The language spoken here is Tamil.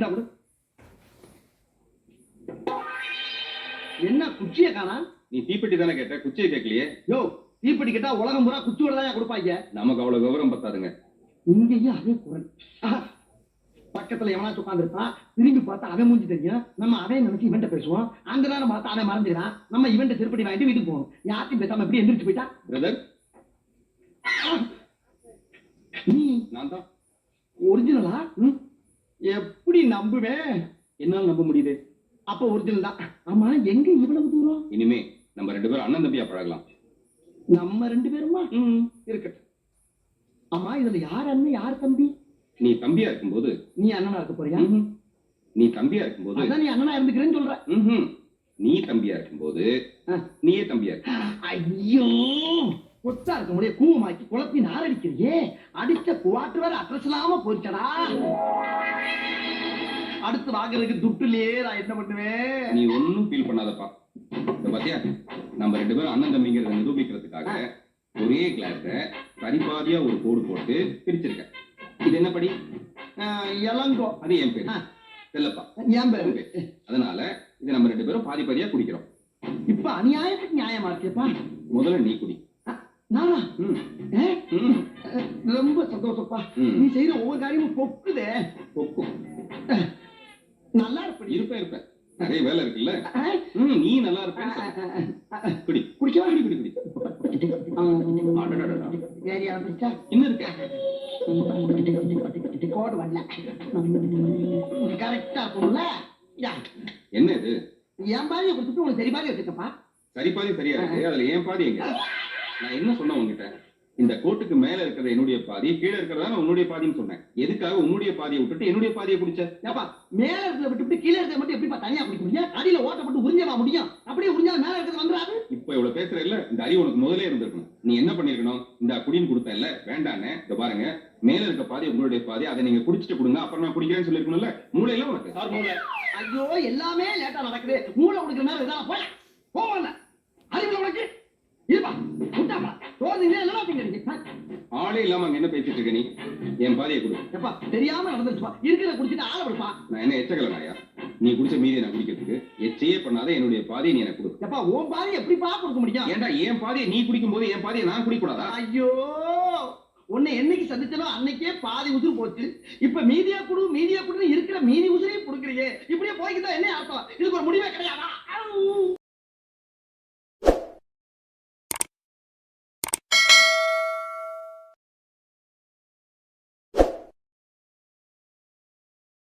இருந்தா கூட என்ன குச்சிய காணா? நீ தீப்பெட்டி தானே கேட்ட, குச்சியை கேட்கலையே. யோ, தீப்பெட்டி கேட்டா உலகம் பூரா குச்சியோட தான் கொடுப்பாங்க. நமக்கு அவ்வளவு விவரம் பத்தாதுங்க. இங்கேயும் அதே குரல். பக்கத்துல எவனாச்சும் உட்காந்துருப்பான், திரும்பி பார்த்தா அவன் மூஞ்சி தெரியும். நம்ம அவன் நினைச்சு இவன்ட்ட பேசுவோம். அந்த நேரம் பார்த்தா அவன் மறந்துடுறான். நம்ம இவன்ட்ட திருப்படி வாங்கிட்டு வீட்டுக்கு போகணும். யார்த்தையும் பேசாம எப்படி எந்திரிச்சு போயிட்டா? பிரதர், நீ நான் தான். ஒரிஜினலா? எப்படி நம்புவேன்? என்னால நம்ப முடியுது. அப்ப ஒரிஜினல் தான். ஆமா, எங்க இவ்வளவு தூரம்? இனிமே நம்ம 2 பேரும் அண்ணன் தம்பியா பழகலாம். நம்ம 2 பேருமா? இருக்கட்டும். ஆமா, இதுல யார் அண்ணன் யார் தம்பி? நீ தம்பியா இருக்கும்போது நீ அண்ணனா இருக்க போறியா? நீ தம்பியா இருக்கும்போது அதான் நீ அண்ணனா இருந்துக்கிறேன்னு சொல்ற. நீ தம்பியா இருக்கும்போது நீயே தம்பியா இருக்க. ஐயோ, கொத்தா இருக்க முடிய கூவமாக்கி குழப்பி நாரடிக்கிறியே. அடிச்ச குவாட்டு வேற அட்ரஸ் இல்லாம போயிடுச்சடா. அடுத்து வாங்குறதுக்கு துட்டுலயே நான் என்ன பண்ணுவேன்? நீ ஒன்னும் ஃபீல் பண்ணாதப்பா. பாத்தியா, நம்ம 2 பேரும் அண்ணன் தம்பிங்கிறத நிரூபிக்கிறதுக்காக ஒரே கிளாஸ சரிபாதியா ஒரு கோடு போட்டு பிரிச்சிருக்க. இது என்ன படி? இளங்கோ. அது என் பேரு செல்லப்பா. என் பேரு. அதனால இது நம்ம 2 பேரும் பாதி பாதியா குடிக்கிறோம். இப்ப அநியாயத்துக்கு நியாயமா இருக்கேப்பா. முதல்ல நீ குடி. நானா? ரொம்ப சந்தோஷப்பா. நீ செய்யற ஒவ்வொரு காரியமும் பொக்குதே. பொக்கும் நல்லா இருப்ப நிறைய வேலை இருக்குல்ல. நீ நல்லா இருப்ப. குடி குடிக்கவா? குடி குடி குடி. இன்னும் இருக்க கோடு வரல. கரெக்டா இருக்கும்ல? என்ன இது? என் பாதியை கொடுத்துட்டு உனக்கு சரி பாதி வச்சிருக்கப்பா. சரி பாதி சரியா இருக்கு. அதுல என் பாதி எங்க? நான் என்ன சொன்ன உங்ககிட்ட? இந்த கோட்டுக்கு மேல இருக்கிறது என்னுடைய பாதி, கீழே இருக்கிறதா உன்னுடைய பாதின்னு சொன்னேன். எதுக்காக உன்னுடைய பாதியை விட்டுட்டு என்னுடைய பாதியை குடிச்ச? ஏப்பா, மேல இருக்கிறத விட்டுட்டு கீழே இருக்கிறத மட்டும் எப்படிப்பா தனியா குடிக்க முடியும்? அடியில ஓட்டப்பட்டு உறிஞ்சவா முடியும்? அப்படியே உறிஞ்சாலும் மேல இருக்கிறது வந்துடாது. இப்ப இவ்வளவு பேசுற இல்ல, இந்த அறிவு உனக்கு முதலே இருந்திருக்கணும். நீ என்ன பண்ணிருக்கணும்? இந்த குடின்னு கொடுத்த இல்ல, வேண்டானே. இத பாருங்க, மேல இருக்க பாதி உங்களுடைய பாதி, அதை நீங்க குடிச்சிட்டு கொடுங்க, அப்புறம் நான் குடிக்கிறேன்னு சொல்லிருக்கணும்ல. மூளையில உனக்கு. ஐயோ, எல்லாமே லேட்டா நடக்குது. மூளை கொடுக்குற நேரம் இதான். போய் போவல அறிவுல உனக்கு இருப்பா. குட்டாப்பா தோதுங்க எல்லாம் பிங்க. ஆளே இல்லாம அங்க என்ன பேசிட்டு இருக்க நீ? என் பாதியை கொடு. எப்பா, தெரியாம நடந்துச்சுப்பா. இருக்கிறத குடிச்சிட்டு ஆள விடுப்பா. நான் என்ன எச்சக்கலனாயா? நீ குடிச்ச மீதியை நான் குடிக்கிறதுக்கு எச்சையே பண்ணாத என்னுடைய பாதியை நீ எனக்கு கொடு. எப்பா, உன் பாதி எப்படிப்பா கொடுக்க முடியும்? ஏன்டா என் பாதியை நீ குடிக்கும் போது என் பாதியை நான் குடிக்க கூடாதா? ஐயோ, உன்னை என்னைக்கு சந்திச்சனோ அன்னைக்கே பாதி உசுறு போச்சு. இப்ப மீதியா குடுன்னு இருக்கிற மீதி உசுரையும் கொடுக்குறீங்க. இப்படியே போய்க்குதான் என்ன அர்த்தம்? இதுக்கு ஒரு முடிவே கிடையாதா?